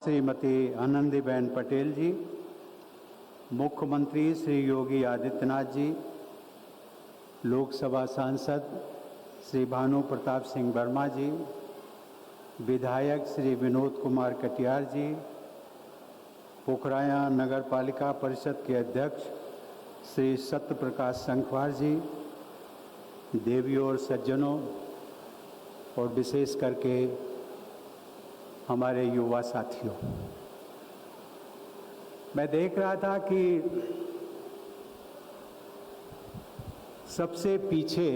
श्रीमती आनंदीबेन पटेल जी, मुख्यमंत्री श्री योगी आदित्यनाथ जी, लोकसभा सांसद श्री भानु प्रताप सिंह वर्मा जी, विधायक श्री विनोद कुमार कटियार जी, पोखराया नगर पालिका परिषद के अध्यक्ष श्री सत्य प्रकाश संखवार जी, देवियों और सज्जनों और विशेष करके हमारे युवा साथियों, मैं देख रहा था कि सबसे पीछे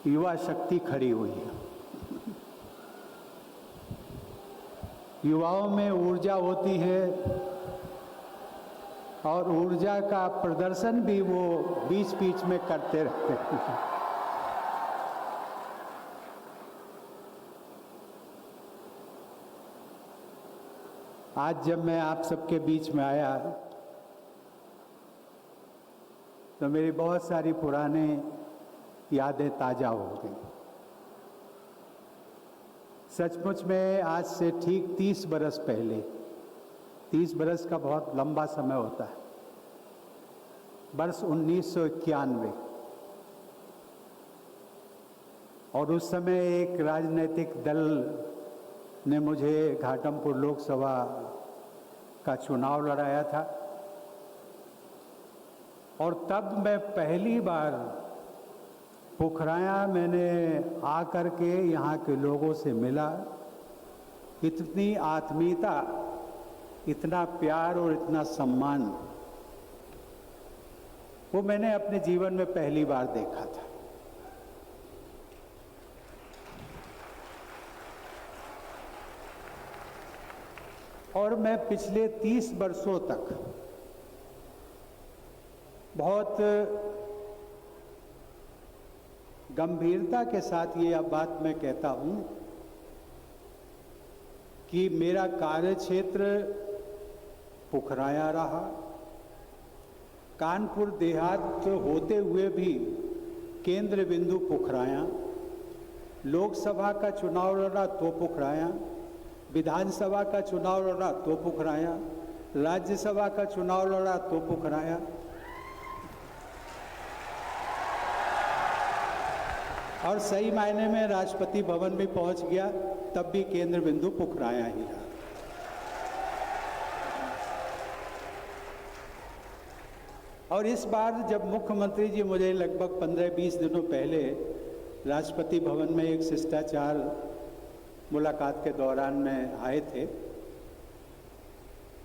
युवा शक्ति खड़ी हुई है। युवाओं में ऊर्जा होती है और ऊर्जा का प्रदर्शन भी वो बीच बीच में करते रहते हैं। आज जब मैं आप सबके बीच में आया तो मेरी बहुत सारी पुराने यादें ताज़ा हो गई। सचमुच में आज से ठीक 30 बरस पहले, 30 बरस का बहुत लंबा समय होता है, वर्ष 1991, और उस समय एक राजनीतिक दल ने मुझे घाटमपुर लोकसभा का चुनाव लड़ाया था और तब मैं पहली बार पोखराया मैंने आकर के यहाँ के लोगों से मिला। इतनी आत्मीयता, इतना प्यार और इतना सम्मान वो मैंने अपने जीवन में पहली बार देखा था। और मैं पिछले 30 वर्षों तक बहुत गंभीरता के साथ ये अब बात मैं कहता हूँ कि मेरा कार्यक्षेत्र पोखराया रहा। कानपुर देहात होते हुए भी केंद्र बिंदु पोखराया, लोकसभा का चुनाव लड़ा तो पोखराया, विधानसभा का चुनाव लड़ा तो पोखराया, राज्यसभा का चुनाव लड़ा तो पोखराया, और सही मायने में राष्ट्रपति भवन भी पहुंच गया, तब भी केंद्र बिंदु पोखराया ही रहा। और इस बार जब मुख्यमंत्री जी मुझे लगभग 15-20 दिनों पहले राष्ट्रपति भवन में एक शिष्टाचार मुलाकात के दौरान में आए थे,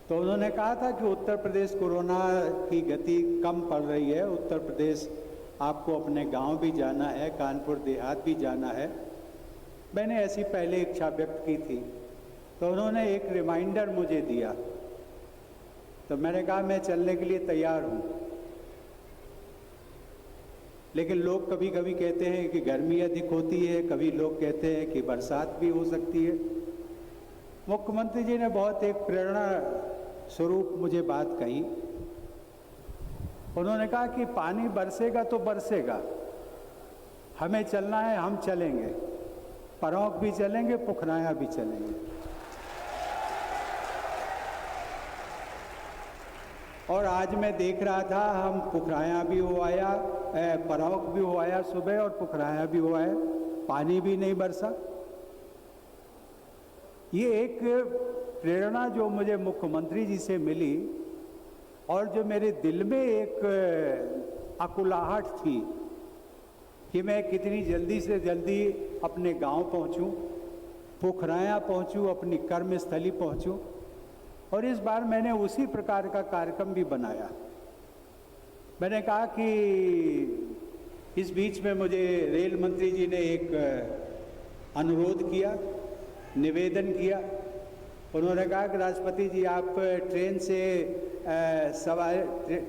तो उन्होंने कहा था कि उत्तर प्रदेश कोरोना की गति कम पड़ रही है, उत्तर प्रदेश आपको अपने गांव भी जाना है, कानपुर देहात भी जाना है। मैंने ऐसी पहले इच्छा व्यक्त की थी, तो उन्होंने एक रिमाइंडर मुझे दिया, तो मैंने कहा मैं चलने के लिए तैयार हूँ, लेकिन लोग कभी कभी कहते हैं कि गर्मी अधिक होती है, कभी लोग कहते हैं कि बरसात भी हो सकती है। मुख्यमंत्री जी ने बहुत एक प्रेरणा स्वरूप मुझे बात कही। उन्होंने कहा कि पानी बरसेगा तो बरसेगा, हमें चलना है, हम चलेंगे, परौंक भी चलेंगे, पोखराया भी चलेंगे। और आज मैं देख रहा था, हम पोखराया भी हो आया, परौंक भी हो आया सुबह, और पोखराया भी हो आया, पानी भी नहीं बरसा। ये एक प्रेरणा जो मुझे मुख्यमंत्री जी से मिली और जो मेरे दिल में एक अकुलाहट थी कि मैं कितनी जल्दी से जल्दी अपने गांव पहुंचूं, पोखराया पहुंचूं, अपनी कर्मस्थली पहुंचूं। और इस बार मैंने उसी प्रकार का कार्यक्रम भी बनाया। मैंने कहा कि इस बीच में मुझे रेल मंत्री जी ने एक अनुरोध किया, निवेदन किया। उन्होंने कहा कि राष्ट्रपति जी आप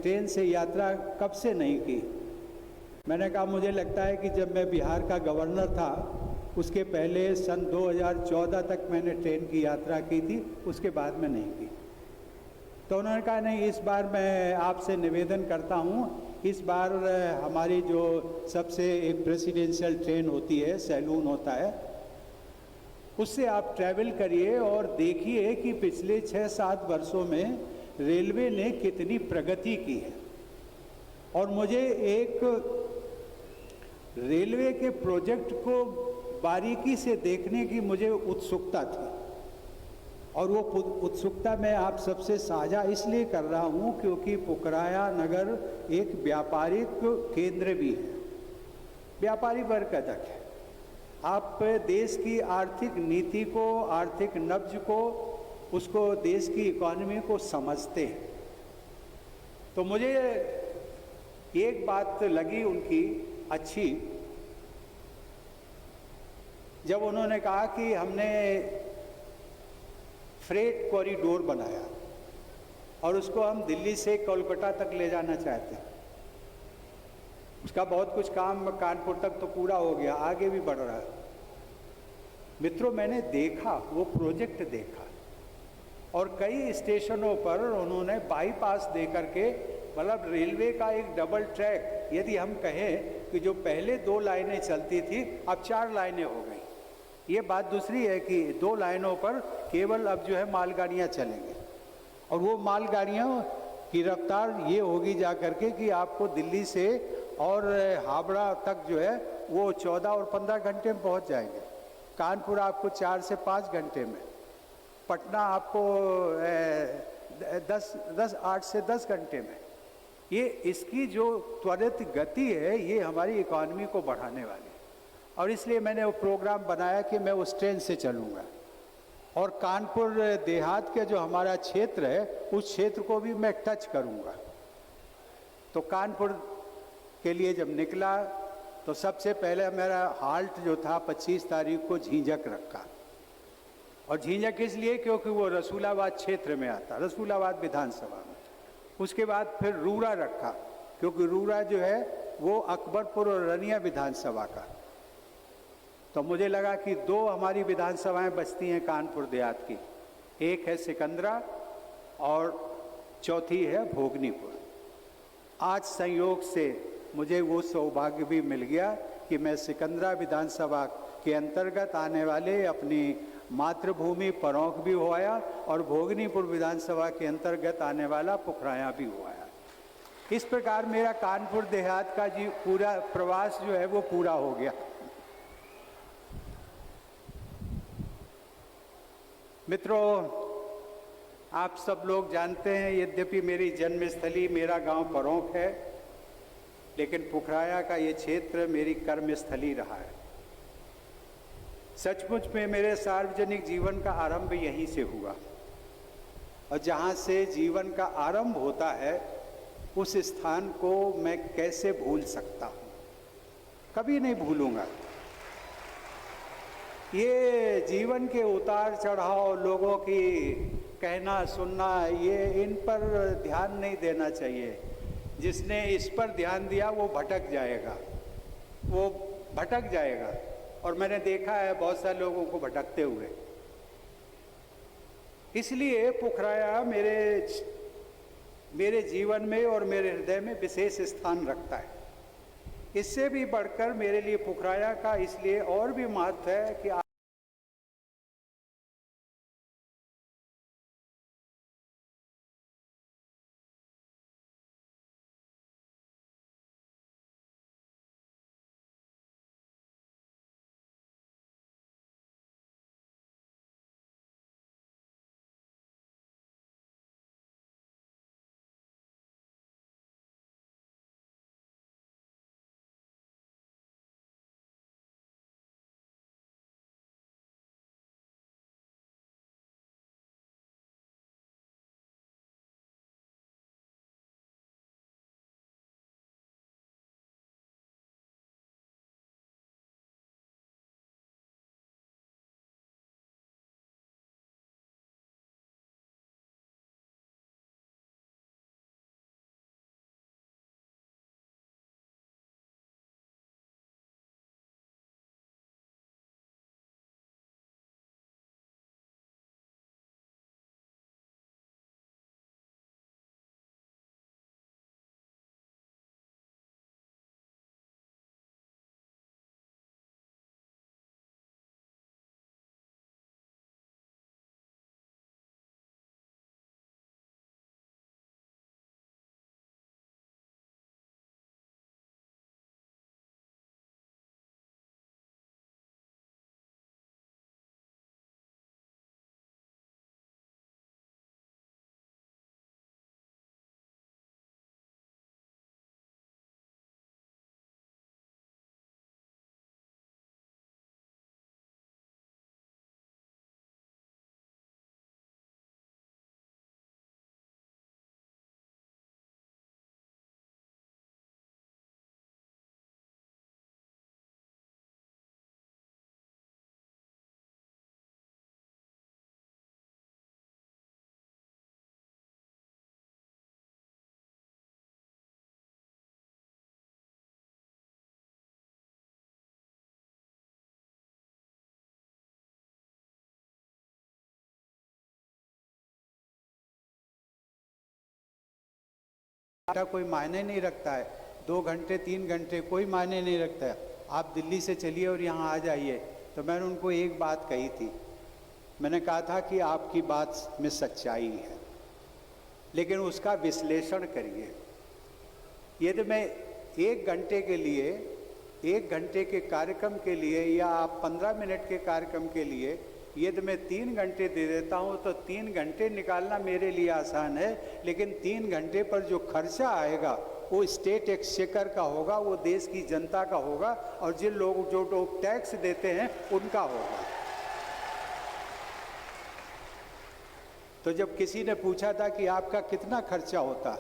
ट्रेन से यात्रा कब से नहीं की। मैंने कहा मुझे लगता है कि जब मैं बिहार का गवर्नर था उसके पहले सन 2014 तक मैंने ट्रेन की यात्रा की थी, उसके बाद में नहीं की। तो उन्होंने कहा नहीं, इस बार मैं आपसे निवेदन करता हूँ, इस बार हमारी जो सबसे एक प्रेसिडेंशियल ट्रेन होती है, सैलून होता है, उससे आप ट्रैवल करिए और देखिए कि पिछले 6-7 वर्षों में रेलवे ने कितनी प्रगति की है। और मुझे एक रेलवे के प्रोजेक्ट को बारीकी से देखने की मुझे उत्सुकता थी, और वो उत्सुकता मैं आप सबसे साझा इसलिए कर रहा हूँ क्योंकि पुखराया नगर एक व्यापारिक केंद्र भी है, व्यापारी वर्ग का तक है। आप देश की आर्थिक नीति को, आर्थिक नब्ज को, उसको देश की इकॉनमी को समझते हैं। तो मुझे एक बात लगी उनकी अच्छी, जब उन्होंने कहा कि हमने फ्रेट कॉरिडोर बनाया और उसको हम दिल्ली से कोलकाता तक ले जाना चाहते हैं। उसका बहुत कुछ काम कानपुर तक तो पूरा हो गया, आगे भी बढ़ रहा है। मित्रों, मैंने देखा, वो प्रोजेक्ट देखा, और कई स्टेशनों पर उन्होंने बाईपास दे करके, मतलब रेलवे का एक डबल ट्रैक, यदि हम कहें कि जो पहले 2 लाइनें चलती थी अब 4 लाइनें हो गई। ये बात दूसरी है कि 2 लाइनों पर केवल अब जो है मालगाड़ियाँ चलेंगी, और वो मालगाड़ियों की रफ्तार ये होगी जा करके कि आपको दिल्ली से और हावड़ा तक जो है वो 14 और 15 घंटे में पहुंच जाएंगे। कानपुर आपको 4 से 5 घंटे में, पटना आपको 8 से 10 घंटे में। ये इसकी जो त्वरित गति है ये हमारी इकॉनमी को बढ़ाने वाली है, और इसलिए मैंने वो प्रोग्राम बनाया कि मैं उस ट्रेन से चलूँगा, और कानपुर देहात के जो हमारा क्षेत्र है उस क्षेत्र को भी मैं टच करूँगा। तो कानपुर के लिए जब निकला तो सबसे पहले मेरा हाल्ट जो था 25 तारीख को झींझक रखा, और झींझक इसलिए क्योंकि वो रसूलाबाद क्षेत्र में आता, रसूलाबाद विधानसभा में। उसके बाद फिर रूरा रखा, क्योंकि रूरा जो है वो अकबरपुर और रनिया विधानसभा का। तो मुझे लगा कि 2 हमारी विधानसभाएं बचती हैं कानपुर देहात की, एक है सिकंदरा और चौथी है भोगनीपुर। आज संयोग से मुझे वो सौभाग्य भी मिल गया कि मैं सिकंदरा विधानसभा के अंतर्गत आने वाले अपनी मातृभूमि परौंख भी हो आया, और भोगनीपुर विधानसभा के अंतर्गत आने वाला पुखराया भी हो आया। इस प्रकार मेरा कानपुर देहात का जी पूरा प्रवास जो है वो पूरा हो गया। मित्रों, आप सब लोग जानते हैं, यद्यपि मेरी जन्मस्थली मेरा गांव परौंख है, लेकिन पुखराया का ये क्षेत्र मेरी कर्मस्थली रहा है। सचमुच में मेरे सार्वजनिक जीवन का आरंभ यहीं से हुआ, और जहाँ से जीवन का आरंभ होता है उस स्थान को मैं कैसे भूल सकता हूँ, कभी नहीं भूलूंगा। ये जीवन के उतार चढ़ाव, लोगों की कहना सुनना, ये इन पर ध्यान नहीं देना चाहिए। जिसने इस पर ध्यान दिया वो भटक जाएगा, वो भटक जाएगा, और मैंने देखा है बहुत सारे लोगों को भटकते हुए। इसलिए पुखराया मेरे जीवन में और मेरे हृदय में विशेष स्थान रखता है। इससे भी बढ़कर मेरे लिए पुखराया का इसलिए और भी महत्व है कि का कोई मायने नहीं रखता है, 2 घंटे 3 घंटे कोई मायने नहीं रखता है, आप दिल्ली से चलिए और यहाँ आ जाइए। तो मैंने उनको एक बात कही थी, मैंने कहा था कि आपकी बात में सच्चाई है, लेकिन उसका विश्लेषण करिए। यदि मैं 1 घंटे के लिए, 1 घंटे के कार्यक्रम के लिए या आप 15 मिनट के कार्यक्रम के लिए यदि मैं 3 घंटे दे देता हूँ तो 3 घंटे निकालना मेरे लिए आसान है, लेकिन 3 घंटे पर जो खर्चा आएगा वो स्टेट एक्सचेकर का होगा, वो देश की जनता का होगा, और जिन लोग जो लोग टैक्स देते हैं उनका होगा। तो जब किसी ने पूछा था कि आपका कितना खर्चा होता,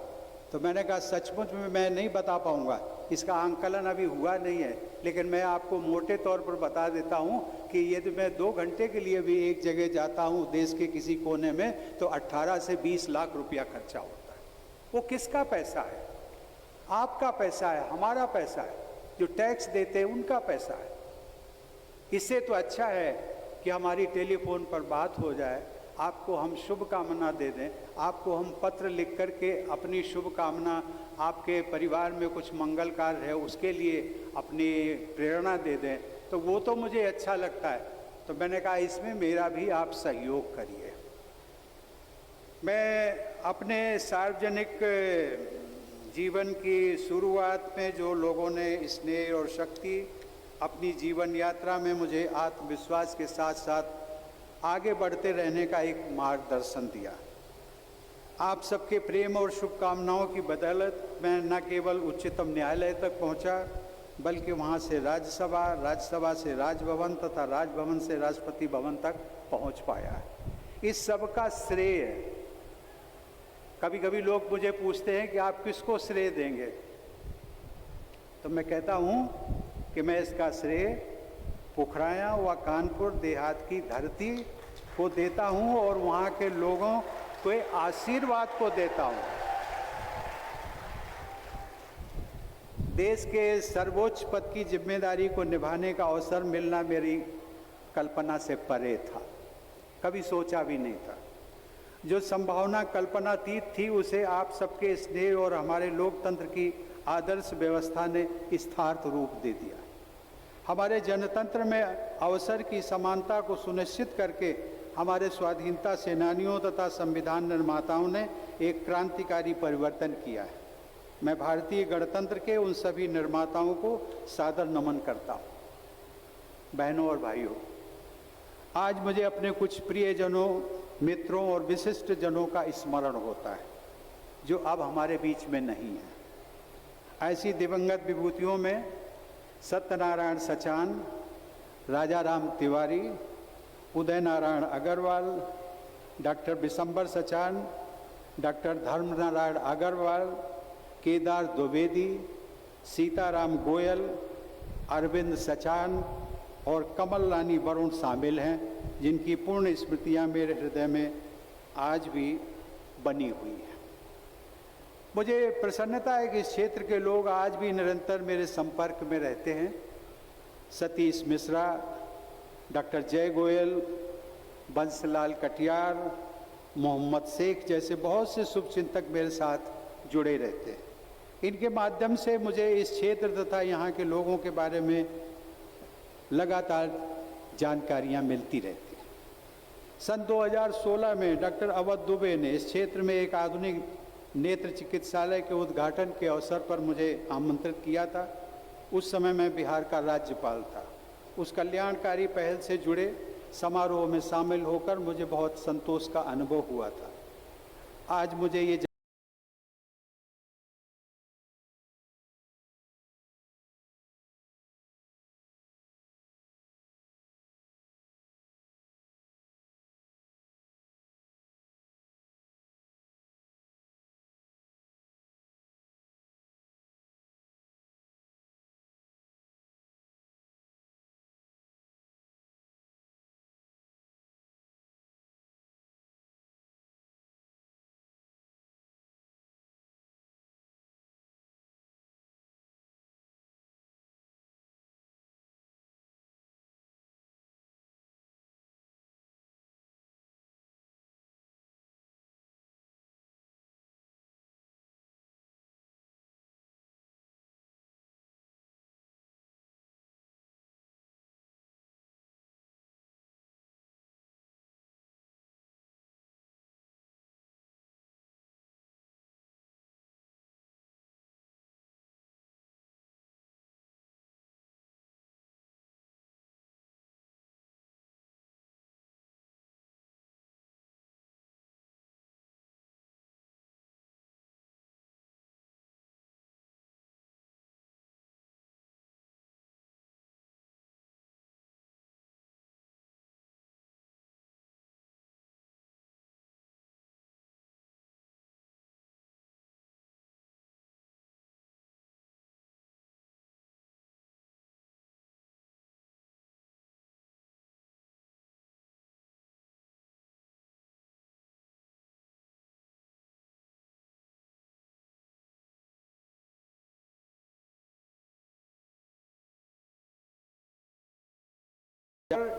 तो मैंने कहा सचमुच में मैं नहीं बता पाऊंगा, इसका आंकलन अभी हुआ नहीं है, लेकिन मैं आपको मोटे तौर पर बता देता हूं कि यदि मैं 2 घंटे के लिए भी एक जगह जाता हूं देश के किसी कोने में, तो 18 से 20 लाख रुपया खर्चा होता है। वो किसका पैसा है? आपका पैसा है, हमारा पैसा है, जो टैक्स देते हैं उनका पैसा है। इससे तो अच्छा है कि हमारी टेलीफोन पर बात हो जाए, आपको हम शुभकामना दे दें, आपको हम पत्र लिख कर के अपनी शुभकामना, आपके परिवार में कुछ मंगल कार्य है उसके लिए अपनी प्रेरणा दे दें, तो वो तो मुझे अच्छा लगता है। तो मैंने कहा इसमें मेरा भी आप सहयोग करिए। मैं अपने सार्वजनिक जीवन की शुरुआत में जो लोगों ने स्नेह और शक्ति अपनी जीवन यात्रा में मुझे आत्मविश्वास के साथ साथ आगे बढ़ते रहने का एक मार्गदर्शन दिया, आप सबके प्रेम और शुभकामनाओं की बदौलत मैं न केवल उच्चतम न्यायालय तक पहुंचा, बल्कि वहां से राज्यसभा, राज्यसभा से राजभवन तथा राजभवन से राष्ट्रपति भवन तक पहुंच पाया। इस सब का श्रेय, कभी कभी लोग मुझे पूछते हैं कि आप किसको श्रेय देंगे, तो मैं कहता हूं कि मैं इसका श्रेय पोखराया व कानपुर देहात की धरती को देता हूं और वहां के लोगों के आशीर्वाद को देता हूं। देश के सर्वोच्च पद की जिम्मेदारी को निभाने का अवसर मिलना मेरी कल्पना से परे था, कभी सोचा भी नहीं था। जो संभावना कल्पनातीत थी उसे आप सबके स्नेह और हमारे लोकतंत्र की आदर्श व्यवस्था ने यथार्थ रूप दे दिया। हमारे जनतंत्र में अवसर की समानता को सुनिश्चित करके हमारे स्वाधीनता सेनानियों तथा संविधान निर्माताओं ने एक क्रांतिकारी परिवर्तन किया है। मैं भारतीय गणतंत्र के उन सभी निर्माताओं को सादर नमन करता हूँ। बहनों और भाइयों, आज मुझे अपने कुछ प्रियजनों, मित्रों और विशिष्ट जनों का स्मरण होता है जो अब हमारे बीच में नहीं है। ऐसी दिवंगत विभूतियों में सत्यनारायण सचान, राजा राम तिवारी, उदय नारायण अग्रवाल, डॉक्टर बिशंबर सचान, डॉक्टर धर्मनारायण अग्रवाल, केदार द्विवेदी, सीताराम गोयल, अरविंद सचान और कमल रानी वरुण शामिल हैं, जिनकी पूर्ण स्मृतियां मेरे हृदय में आज भी बनी हुई हैं। मुझे प्रसन्नता है कि इस क्षेत्र के लोग आज भी निरंतर मेरे संपर्क में रहते हैं। सतीश मिश्रा, डॉक्टर जय गोयल, बंसलाल कटियार, मोहम्मद शेख जैसे बहुत से शुभचिंतक मेरे साथ जुड़े रहते हैं। इनके माध्यम से मुझे इस क्षेत्र तथा यहाँ के लोगों के बारे में लगातार जानकारियाँ मिलती रहती हैं। सन 2016 में डॉक्टर अवध दुबे ने इस क्षेत्र में एक आधुनिक नेत्र चिकित्सालय के उद्घाटन के अवसर पर मुझे आमंत्रित किया था। उस समय मैं बिहार का राज्यपाल था। उस कल्याणकारी पहल से जुड़े समारोह में शामिल होकर मुझे बहुत संतोष का अनुभव हुआ था। आज मुझे ये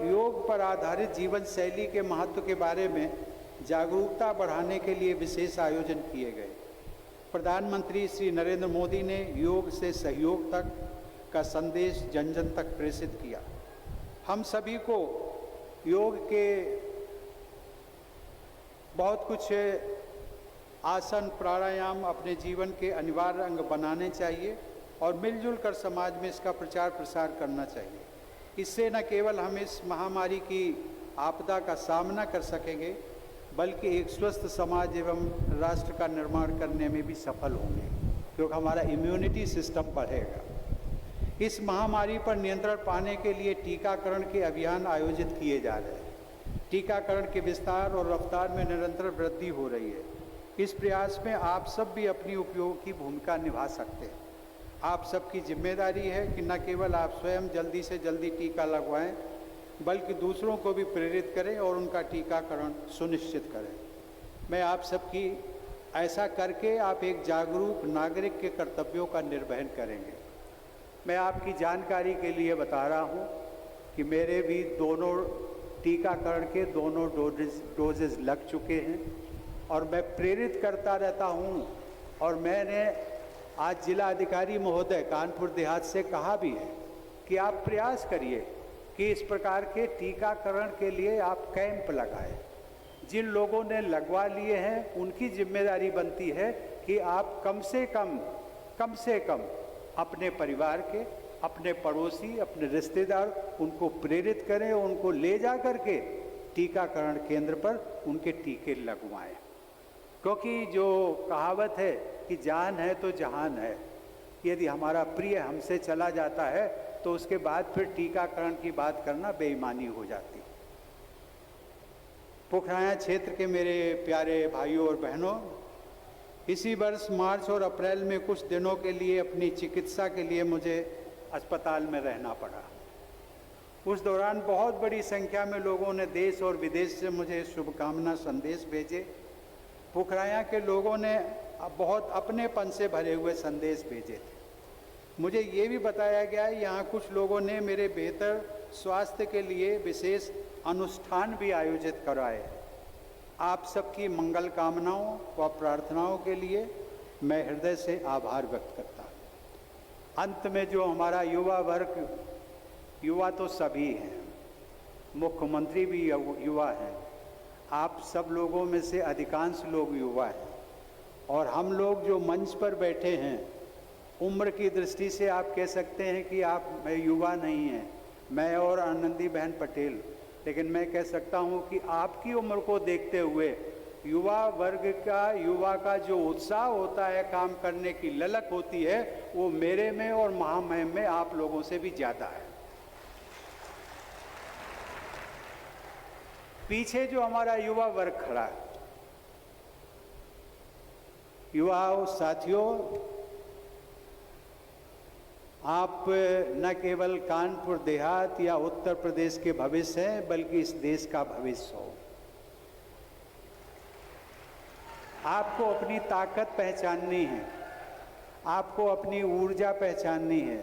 योग पर आधारित जीवन शैली के महत्व के बारे में जागरूकता बढ़ाने के लिए विशेष आयोजन किए गए। प्रधानमंत्री श्री नरेंद्र मोदी ने योग से सहयोग तक का संदेश जन जन तक प्रेषित किया। हम सभी को योग के बहुत कुछ आसन प्राणायाम अपने जीवन के अनिवार्य अंग बनाने चाहिए और मिलजुल कर समाज में इसका प्रचार प्रसार करना चाहिए। इससे न केवल हम इस महामारी की आपदा का सामना कर सकेंगे बल्कि एक स्वस्थ समाज एवं राष्ट्र का निर्माण करने में भी सफल होंगे, क्योंकि हमारा इम्यूनिटी सिस्टम बढ़ेगा। इस महामारी पर नियंत्रण पाने के लिए टीकाकरण के अभियान आयोजित किए जा रहे हैं। टीकाकरण के विस्तार और रफ्तार में निरंतर वृद्धि हो रही है। इस प्रयास में आप सब भी अपनी उपयोगी भूमिका निभा सकते हैं। आप सबकी जिम्मेदारी है कि न केवल आप स्वयं जल्दी से जल्दी टीका लगवाएं बल्कि दूसरों को भी प्रेरित करें और उनका टीकाकरण सुनिश्चित करें। मैं आप सबकी ऐसा करके आप एक जागरूक नागरिक के कर्तव्यों का निर्वहन करेंगे। मैं आपकी जानकारी के लिए बता रहा हूं कि मेरे भी दोनों टीकाकरण के दोनों डोजेज लग चुके हैं और मैं प्रेरित करता रहता हूं। और मैंने आज जिला अधिकारी महोदय कानपुर देहात से कहा भी है कि आप प्रयास करिए कि इस प्रकार के टीकाकरण के लिए आप कैंप लगाएं। जिन लोगों ने लगवा लिए हैं उनकी जिम्मेदारी बनती है कि आप कम से कम अपने परिवार के, अपने पड़ोसी, अपने रिश्तेदार उनको प्रेरित करें, उनको ले जा कर के टीकाकरण केंद्र पर उनके टीके लगवाएं। क्योंकि जो कहावत है कि जान है तो जहान है, यदि हमारा प्रिय हमसे चला जाता है तो उसके बाद फिर टीकाकरण की बात करना बेईमानी हो जाती है। पोखराया क्षेत्र के मेरे प्यारे भाइयों और बहनों, इसी वर्ष मार्च और अप्रैल में कुछ दिनों के लिए अपनी चिकित्सा के लिए मुझे अस्पताल में रहना पड़ा। उस दौरान बहुत बड़ी संख्या में लोगों ने देश और विदेश से मुझे शुभकामना संदेश भेजे। पोखराया के लोगों ने बहुत अपनेपन से भरे हुए संदेश भेजे थे। मुझे ये भी बताया गया है यहाँ कुछ लोगों ने मेरे बेहतर स्वास्थ्य के लिए विशेष अनुष्ठान भी आयोजित कराए। आप सबकी मंगल कामनाओं व प्रार्थनाओं के लिए मैं हृदय से आभार व्यक्त करता हूँ। अंत में जो हमारा युवा वर्ग, युवा तो सभी हैं, मुख्यमंत्री भी युवा हैं, आप सब लोगों में से अधिकांश लोग युवा हैं और हम लोग जो मंच पर बैठे हैं उम्र की दृष्टि से आप कह सकते हैं कि आप युवा नहीं हैं, मैं और आनंदी बहन पटेल, लेकिन मैं कह सकता हूं कि आपकी उम्र को देखते हुए युवा वर्ग का, युवा का जो उत्साह होता है, काम करने की ललक होती है, वो मेरे में और महामहिम में आप लोगों से भी ज़्यादा है। पीछे जो हमारा युवा वर्ग खड़ा है, युवाओं साथियों, आप न केवल कानपुर देहात या उत्तर प्रदेश के भविष्य हैं बल्कि इस देश का भविष्य हो। आपको अपनी ताकत पहचाननी है, आपको अपनी ऊर्जा पहचाननी है,